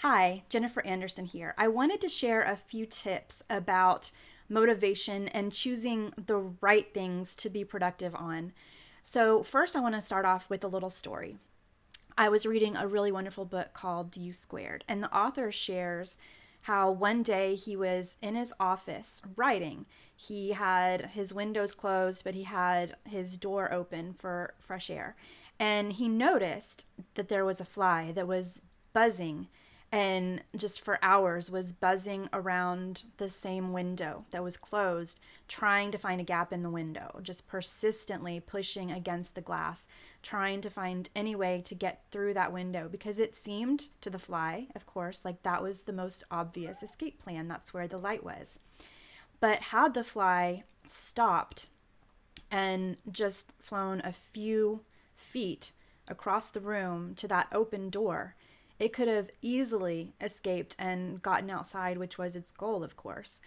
Hi, Jennifer Anderson here. I wanted to share a few tips about motivation and choosing the right things to be productive on. So, first, I want to start off with a little story. I was reading a really wonderful book called U Squared, and the author shares how one day he was in his office writing. He had his windows closed, but he had his door open for fresh air. And he noticed that there was a fly that was buzzing and just for hours was buzzing around the same window that was closed, trying to find a gap in the window, just persistently pushing against the glass, trying to find any way to get through that window because it seemed to the fly, of course, like that was the most obvious escape plan. That's where the light was. But had the fly stopped and just flown a few feet across the room to that open door, it could have easily escaped and gotten outside, which was its goal, of course.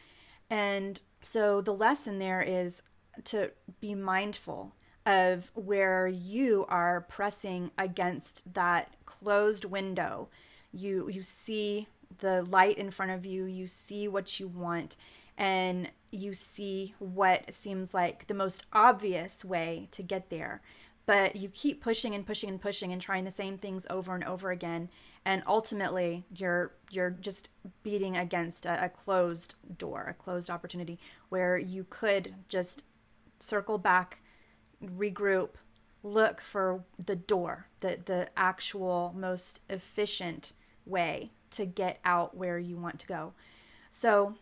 And so the lesson there is to be mindful of where you are pressing against that closed window. You see the light in front of you, you see what you want, and you see what seems like the most obvious way to get there. But you keep pushing and pushing and pushing and trying the same things over and over again, and ultimately you're just beating against a closed door, a closed opportunity where you could just circle back, regroup, look for the door, the actual most efficient way to get out where you want to go. So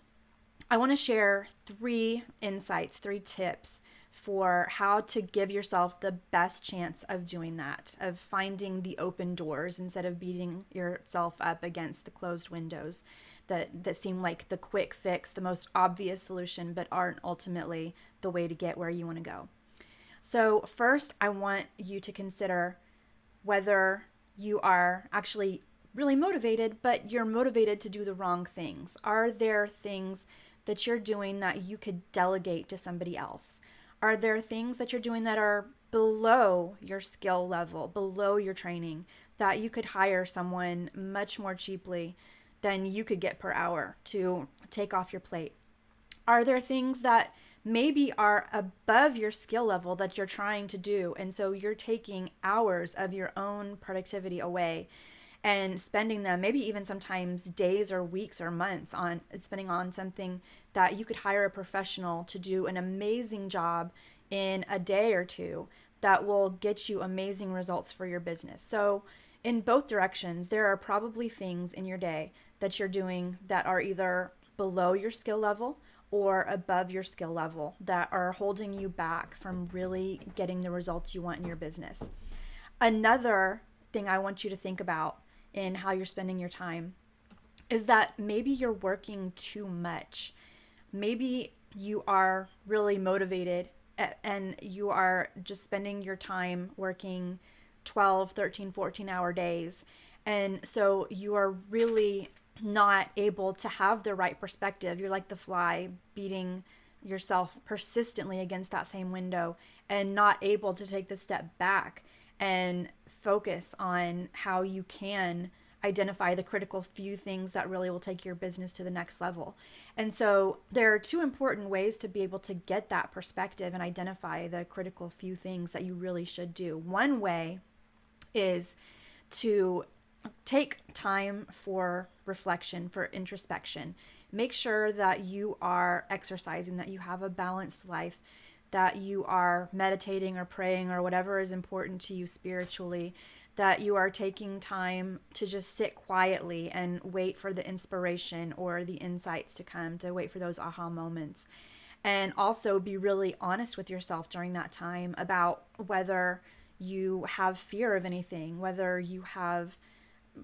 I want to share three insights, three tips for how to give yourself the best chance of doing that, of finding the open doors instead of beating yourself up against the closed windows that seem like the quick fix, the most obvious solution, but aren't ultimately the way to get where you want to go. So, first, I want you to consider whether you are actually really motivated, but you're motivated to do the wrong things. Are there things that you're doing that you could delegate to somebody else? Are there things that you're doing that are below your skill level, below your training, that you could hire someone much more cheaply than you could get per hour to take off your plate? Are there things that maybe are above your skill level that you're trying to do, and so you're taking hours of your own productivity away and spending them, maybe even sometimes days or weeks or months, on spending on something that you could hire a professional to do an amazing job in a day or two that will get you amazing results for your business? So in both directions, there are probably things in your day that you're doing that are either below your skill level or above your skill level that are holding you back from really getting the results you want in your business. Another thing I want you to think about in how you're spending your time is that maybe you're working too much. Maybe you are really motivated and you are just spending your time working 12, 13, 14-hour days. And so you are really not able to have the right perspective. You're like the fly beating yourself persistently against that same window and not able to take the step back and focus on how you can identify the critical few things that really will take your business to the next level. And so there are two important ways to be able to get that perspective and identify the critical few things that you really should do. One way is to take time for reflection, for introspection. Make sure that you are exercising, that you have a balanced life, that you are meditating or praying or whatever is important to you spiritually, that you are taking time to just sit quietly and wait for the inspiration or the insights to come, to wait for those aha moments. And also be really honest with yourself during that time about whether you have fear of anything, whether you have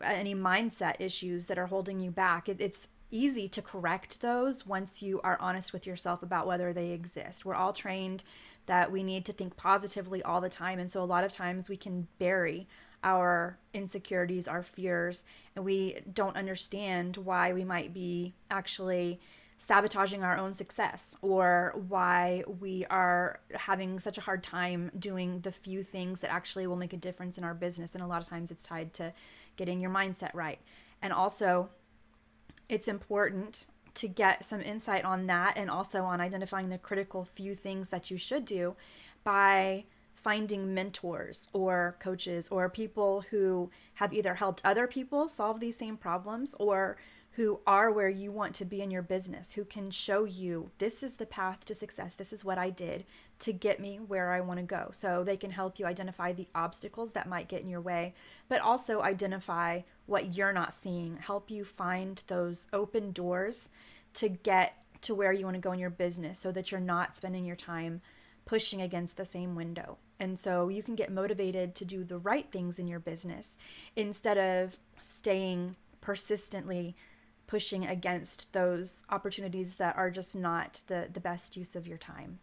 any mindset issues that are holding you back. It's easy to correct those once you are honest with yourself about whether they exist. We're all trained that we need to think positively all the time. And so a lot of times we can bury our insecurities, our fears, and we don't understand why we might be actually sabotaging our own success or why we are having such a hard time doing the few things that actually will make a difference in our business. And a lot of times it's tied to getting your mindset right. And also, it's important to get some insight on that and also on identifying the critical few things that you should do by finding mentors or coaches or people who have either helped other people solve these same problems or who are where you want to be in your business, who can show you this is the path to success. This is what I did to get me where I want to go. So they can help you identify the obstacles that might get in your way, but also identify what you're not seeing, help you find those open doors to get to where you want to go in your business so that you're not spending your time pushing against the same window. And so you can get motivated to do the right things in your business instead of staying persistently pushing against those opportunities that are just not the best use of your time.